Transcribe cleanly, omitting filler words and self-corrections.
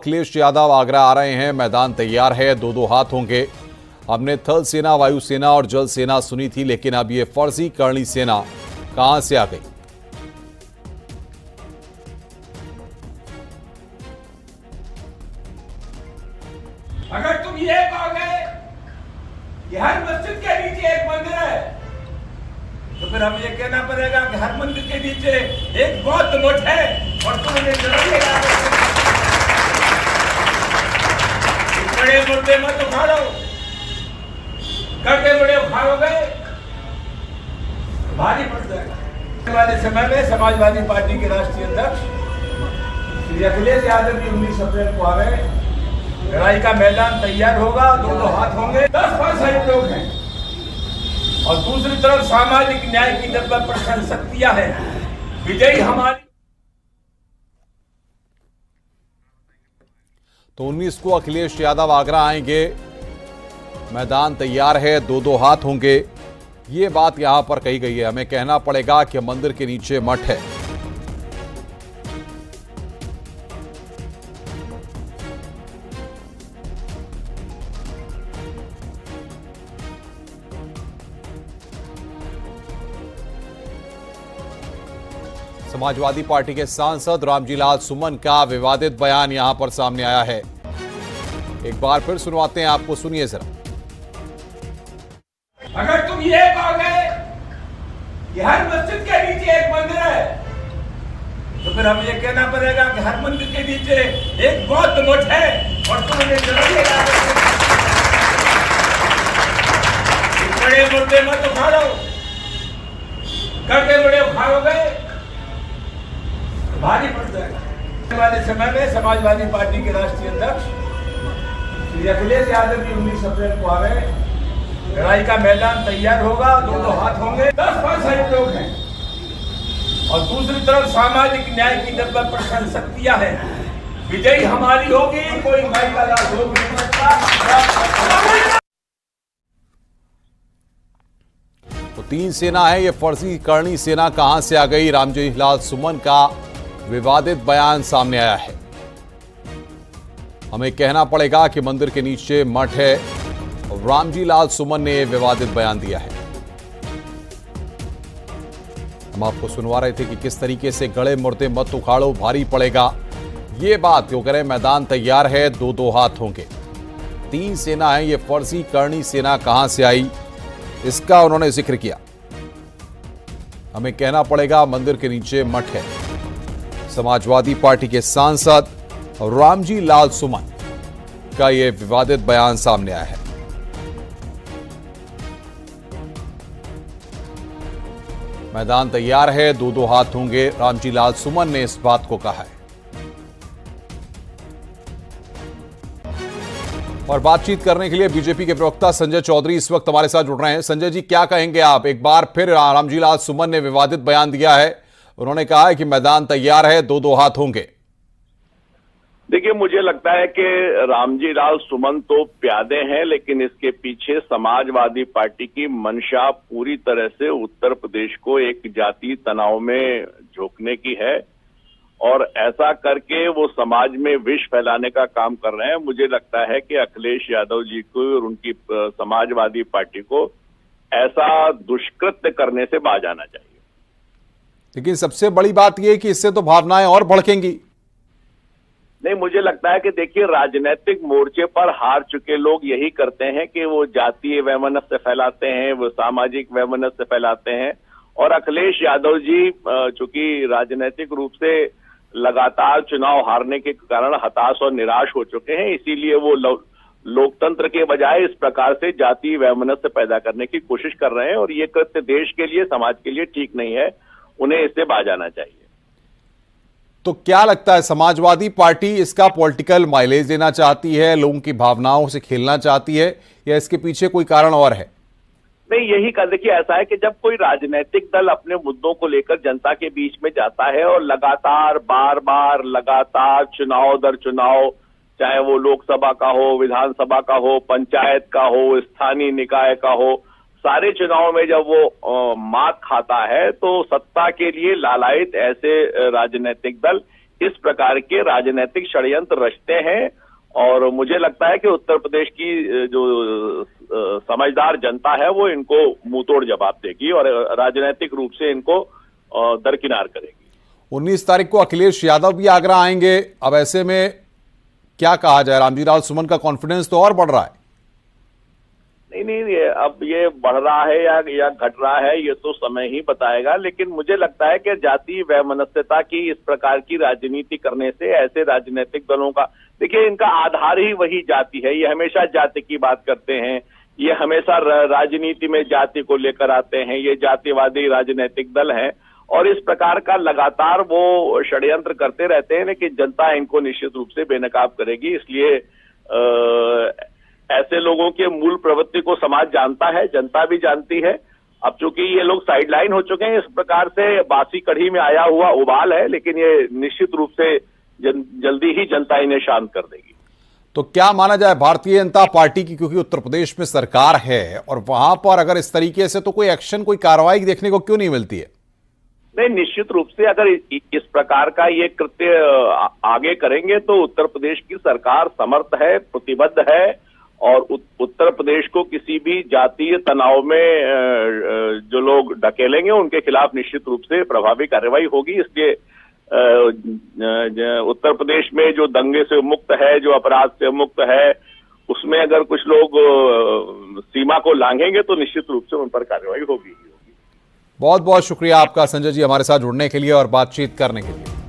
अखिलेश यादव आगरा आ रहे हैं। मैदान तैयार है, दो दो हाथ होंगे। हमने थल सेना, वायुसेना और जल सेना सुनी थी, लेकिन अब ये फर्जी करणी सेना कहां से आ गई? अगर तुम ये कहोगे कि हर मस्जिद के नीचे एक मंदिर है, तो फिर हमें ये कहना पड़ेगा कि हर मंदिर के नीचे एक बौद्ध मठ है और तुम उन्हें बड़े मुर्दे मत उखाड़ो, करते बड़े उखाड़ोगे भारी पड़ जाएगा। आने वाले समय में समाजवादी पार्टी के राष्ट्रीय अध्यक्ष श्री अखिलेश यादव की 19 अप्रैल को आ रहे, लड़ाई का मैदान तैयार होगा, दो दो हाथ होंगे, 10% लोग हैं और दूसरी तरफ सामाजिक न्याय की 90% शक्तियां हैं। विजयी हमारी। तो 19 को अखिलेश यादव आगरा आएंगे। मैदान तैयार है, दो दो हाथ होंगे। ये बात यहां पर कही गई है। हमें कहना पड़ेगा कि मंदिर के नीचे मठ है। समाजवादी पार्टी के सांसद रामजी लाल सुमन का विवादित बयान यहां पर सामने आया है। एक बार फिर सुनवाते हैं आपको, सुनिए जरा। अगर तुम ये कहोगे कि हर मस्जिद के नीचे एक मंदिर है, तो फिर हमें ये कहना पड़ेगा कि हर मंदिर के नीचे एक बौद्ध मठ है और तुम उन्हें बड़े मुर्दे मत उखाड़ो, करते बड़े उखाड़ोगे भारी पड़ जाएगा। आने वाले समय में समाजवादी पार्टी के राष्ट्रीय अध्यक्ष श्री अखिलेश यादव की 19 अप्रैल को आ रहे, लड़ाई का मैदान तैयार होगा, दो दो हाथ होंगे, 10% लोग हैं और दूसरी तरफ सामाजिक न्याय की 90% शक्तियां हैं। विजयी हमारी होगी, कोई भाई का लाभ हो नहीं सकता। तो 3 सेना है, ये फर्जी करणी सेना कहां से आ गई? रामजी लाल सुमन का विवादित बयान सामने आया है। हमें कहना पड़ेगा कि मंदिर के नीचे मठ है। रामजी लाल सुमन ने विवादित बयान दिया है। हम आपको सुनवा रहे थे कि किस तरीके से गड़े मुर्दे मत उखाड़ो, भारी पड़ेगा। ये बात क्यों करें? मैदान तैयार है, दो दो हाथ होंगे। 3 सेना है, ये फर्जी करणी सेना कहां से आई, इसका उन्होंने जिक्र किया। हमें कहना पड़ेगा मंदिर के नीचे मठ है। समाजवादी पार्टी के सांसद रामजी लाल सुमन का यह विवादित बयान सामने आया है। मैदान तैयार है, दो दो हाथ होंगे। रामजी लाल सुमन ने इस बात को कहा है। और बातचीत करने के लिए बीजेपी के प्रवक्ता संजय चौधरी इस वक्त हमारे साथ जुड़ रहे हैं। संजय जी, क्या कहेंगे आप? एक बार फिर रामजी लाल सुमन ने विवादित बयान दिया है। उन्होंने कहा है कि मैदान तैयार है, दो दो हाथ होंगे। देखिए, मुझे लगता है कि रामजी लाल सुमन तो प्यादे हैं, लेकिन इसके पीछे समाजवादी पार्टी की मंशा पूरी तरह से उत्तर प्रदेश को एक जातीय तनाव में झोंकने की है और ऐसा करके वो समाज में विष फैलाने का काम कर रहे हैं। मुझे लगता है कि अखिलेश यादव जी को और उनकी समाजवादी पार्टी को ऐसा दुष्कृत्य करने से बाज आना चाहिए। लेकिन सबसे बड़ी बात यह है कि इससे तो भावनाएं और भड़केंगी। नहीं, मुझे लगता है कि देखिए, राजनीतिक मोर्चे पर हार चुके लोग यही करते हैं कि वो जातीय वैमनस्य फैलाते हैं, वो सामाजिक वैमनस्य फैलाते हैं। और अखिलेश यादव जी चूंकि राजनीतिक रूप से लगातार चुनाव हारने के कारण हताश और निराश हो चुके हैं, इसीलिए वो लोकतंत्र के बजाय इस प्रकार से जातीय वैमनस्य पैदा करने की कोशिश कर रहे हैं और ये कृत्य देश के लिए, समाज के लिए ठीक नहीं है। उन्हें इससे बाज आना चाहिए। तो क्या लगता है, समाजवादी पार्टी इसका पॉलिटिकल माइलेज देना चाहती है, लोगों की भावनाओं से खेलना चाहती है, या इसके पीछे कोई कारण और है? नहीं, यही कर देखिए, ऐसा है कि जब कोई राजनीतिक दल अपने मुद्दों को लेकर जनता के बीच में जाता है और लगातार लगातार चुनाव दर चुनाव, चाहे वो लोकसभा का हो, विधानसभा का हो, पंचायत का हो, स्थानीय निकाय का हो, सारे चुनाव में जब वो मात खाता है तो सत्ता के लिए लालायित ऐसे राजनीतिक दल इस प्रकार के राजनीतिक षड्यंत्र रचते हैं। और मुझे लगता है कि उत्तर प्रदेश की जो समझदार जनता है वो इनको मुंहतोड़ जवाब देगी और राजनीतिक रूप से इनको दरकिनार करेगी। 19 तारीख को अखिलेश यादव भी आगरा आएंगे। अब ऐसे में क्या कहा जाए, रामजी राव सुमन का कॉन्फिडेंस तो और बढ़ रहा है। नहीं, अब ये बढ़ रहा है या घट रहा है ये तो समय ही बताएगा, लेकिन मुझे लगता है कि जातीय वैमनस्यता की इस प्रकार की राजनीति करने से ऐसे राजनीतिक दलों का, देखिए इनका आधार ही वही जाति है। ये हमेशा जाति की बात करते हैं, ये हमेशा राजनीति में जाति को लेकर आते हैं, ये जातिवादी राजनीतिक दल हैं और इस प्रकार का लगातार वो षड्यंत्र करते रहते हैं, लेकिन जनता इनको निश्चित रूप से बेनकाब करेगी। इसलिए ऐसे लोगों के मूल प्रवृत्ति को समाज जानता है, जनता भी जानती है। अब चूंकि ये लोग साइडलाइन हो चुके हैं, इस प्रकार से बासी कढ़ी में आया हुआ उबाल है, लेकिन ये निश्चित रूप से जल्दी ही जनता इन्हें शांत कर देगी। तो क्या माना जाए भारतीय जनता पार्टी की, क्योंकि उत्तर प्रदेश में सरकार है और वहां पर अगर इस तरीके से तो कोई एक्शन, कोई कार्रवाई देखने को क्यों नहीं मिलती है? नहीं, निश्चित रूप से अगर इस प्रकार का ये कृत्य आगे करेंगे तो उत्तर प्रदेश की सरकार समर्थ है, प्रतिबद्ध है और उत्तर प्रदेश को किसी भी जातीय तनाव में जो लोग ढकेलेंगे उनके खिलाफ निश्चित रूप से प्रभावी कार्रवाई होगी। इसलिए उत्तर प्रदेश में जो दंगे से मुक्त है, जो अपराध से मुक्त है, उसमें अगर कुछ लोग सीमा को लांघेंगे तो निश्चित रूप से उन पर कार्रवाई होगी। बहुत बहुत शुक्रिया आपका संजय जी, हमारे साथ जुड़ने के लिए और बातचीत करने के लिए।